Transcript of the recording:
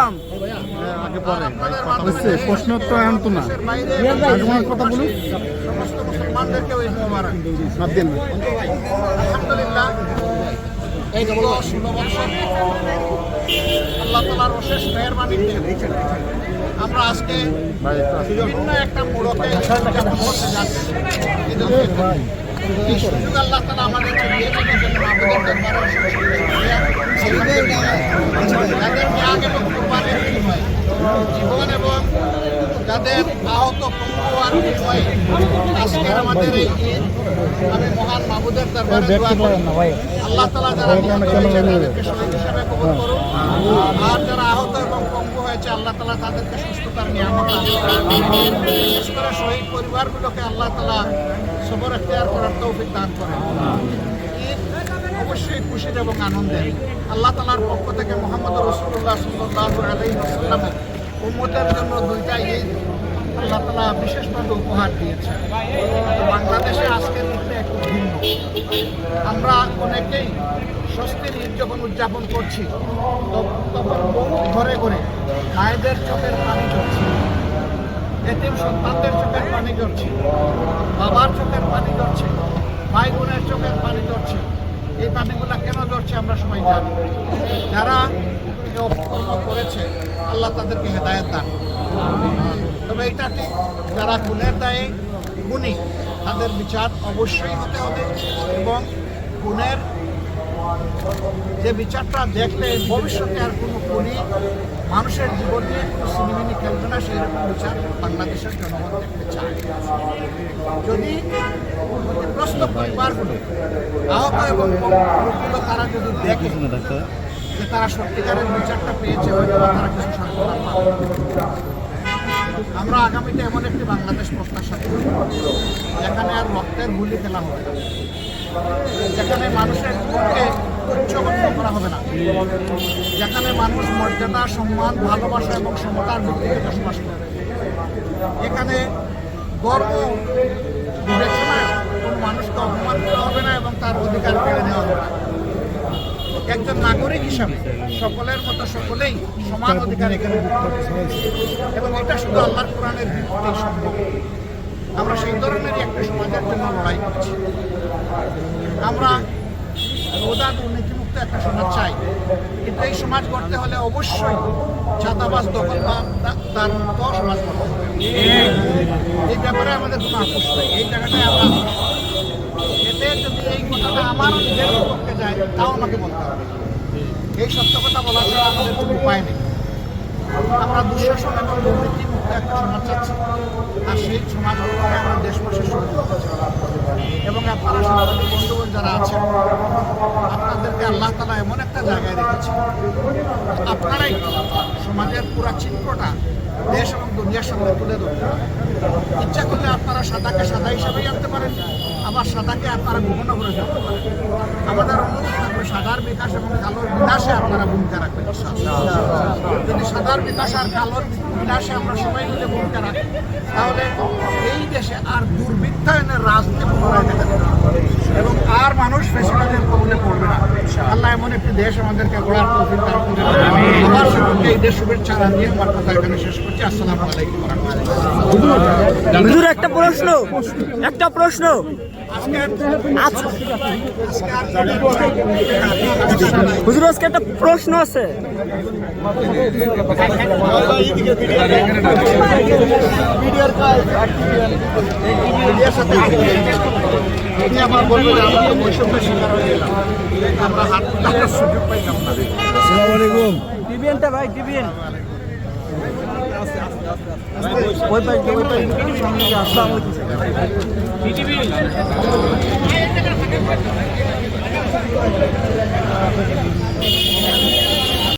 আসসালাম। প্রশ্ন তো এখন তো না কথা বলুন। সমস্ত মুসলমানদেরকে ওই মোবারক। আলহামদুলিল্লাহ, এই 16 বছর আল্লাহ তাআলার অশেষ মেহেরবানিতে আমরা আজকে বিভিন্ন একটা মোড়কে উদযাপন করতে যাচ্ছি। এই সুযোগ আল্লাহ তাআলা আমাদেরকে দিয়েছেন জন্য আমাদের দরবারে অশেষ শুকরিয়া। যাদের ত্যাগ এবং কুরবানির বিনিময়ে জীবন এবং যাদের আহত পঙ্গু আর বিনিময়ে আজকের আমাদের এই ঈদ, আমি মহান মাবুদের দরবারে দোয়া করি আল্লাহ তাআলা যারা নিহত হয়েছে তাদেরকে শহীদ হিসেবে কবুল করুন, আর যারা আহত এবং পঙ্গু হয়েছে আল্লাহ তাআলা তাদেরকে সুস্থতার নিয়ামত দান করুন। বিশেষ করে শহীদ পরিবারগুলোকে আল্লাহ তাআলা সবর এখতিয়ার করার তৌফিক দান করেন। ঈদ অবশ্যই খুশির এবং আনন্দের। আল্লাহ তাআলার পক্ষ থেকে মুহাম্মদ রাসূলুল্লাহ সাল্লাল্লাহু আলাইহি ওয়াসাল্লামের উম্মতের জন্য দুইটা ঈদ আল্লাহ তাআলা বিশেষভাবে উপহার দিয়েছেন। বাংলাদেশে আজকের ঈদটা একটু ভিন্ন। আমরা অনেকেই স্বস্তির ঈদ যখন উদযাপন করছি তখন ঘরে ঘরে মায়েদের চোখের পানি ঝরছে, এতিম সন্তানদের চোখের পানি ঝরছে, বাবার চোখের পানি ঝরছে, ভাই বোনের চোখের পানি ঝরছে। এই পানিগুলা কেন ঝরছে আমরা সবাই জানি। যারা অপকর্ম করেছে আল্লাহ তাদেরকে হেদায়েত দান করুন। তবে এটা ঠিক, যারা খুনের দায়ে খুনি তাদের বিচার অবশ্যই হতে হবে এবং খুনের যে বিচারটা দেখলে ভবিষ্যতে আর কোনো খুনি মানুষের জীবন নিয়ে কোনো সিনেমিনি খেলবে না, সেই রকম বিচার বাংলাদেশের জনগণ দেখতে চায়। যদি ক্ষতিগ্রস্ত পরিবারগুলো আহত এবং লোকগুলো তারা যদি দেখে যে তারা সত্যিকারের বিচারটা পেয়েছে, হয়তো তারা কিছু সান্ত্বনা পাবে। আমরা আগামীতে এমন একটি বাংলাদেশ প্রত্যাশা করি যেখানে আর রক্তের গুলি খেলা হবে না, যেখানে মানুষের জীবনকে উচ্চগণ্য করা হবে না, যেখানে মানুষ মর্যাদা, সম্মান, ভালোবাসা এবং সমতার ভিত্তিতে বসবাস করবে। এখানে গর্ব বিবেচনায় কোনো মানুষকে অপমান করা হবে না এবং তার অধিকার কেড়ে নেওয়া হবে না। একজন নাগরিক হিসাবে সকলের মতো সকলেই সমান অধিকার এখানে ভোগ করতে এবং এটা শুধু আল্লাহর কোরআনের ভিত্তিতেই সম্ভব। আমরা সেই ধরনেরই একটা সমাজের জন্য লড়াই করছি। আমরা রোদা দুর্নীতিমুক্ত একটা সমাজ চাই, কিন্তু এই সমাজ গড়তে হলে অবশ্যই ছাতাবাজ দখলদার মুক্ত সমাজ গড়তে হবে। এই ব্যাপারে আমাদের কোনো আপোষ নেই। এই জায়গাটায় আমরা এতে যদি এই কথাটা আমার নিজের পক্ষে যায় তাও আমাকে বলতে হবে। এই সত্য কথা বলা ছাড়া আমাদের কোনো উপায় নেই। আমরা দুঃশাসন এবং দুর্নীতিমুক্ত একটা সমাজ চাচ্ছি, আর সেই সমাজ গঠনে আমরা দেশবাসীর সহযোগিতা চাই। এবং আপনারা সাংবাদিক বন্ধুগণ যারা আছেন, আপনাদেরকে আল্লাহ তাআলা এমন একটা জায়গায় রেখেছে, আপনারাই সমাজের পুরা চিত্রটা দেশ এবং দুনিয়ার সামনে তুলে ধরতে পারেন। ইচ্ছা করলে আপনারা সাদাকে সাদা হিসাবেই আনতে পারেন, আবার সাদাকে আপনারা বিভিন্ন করে ফেলতে পারেন। আমাদের অনুরোধ থাকবে সাদার বিকাশ এবং কালোর বিনাশে আপনারা ভূমিকা রাখবেন। যদি সাদার বিকাশ আর কালোর বিনাশে আমরা সবাই মিলে ভূমিকা রাখি, তাহলে এই দেশে আর দুর্বৃত্তায়নের রাজনীতি পুনরায় দেখা যাবে এবং আর মানুষ ফেসিবাদের কবলে পড়বে না। আল্লাহ এমন একটি দেশ আমাদেরকে গড়ার তৌফিক দান করুন। আমার সকলকে এই দেশ শুভেচ্ছা জানিয়ে আমার কথা এখানে শেষ করছি। আসসালামু আলাইকুম ওয়া রাহমাতুল্লাহ। হুজুর একটা প্রশ্ন হুজুর, আজকে একটা প্রশ্ন আছে। আমার বলবেন আমরা বৈষম্যের শিকার হয়ে গেলাম, আমরা হাত তোলার সুযোগ পাইলাম না। আসসালামু আলাইকুম। টিভিএনটা ভাই, টিভিএন ওই পাই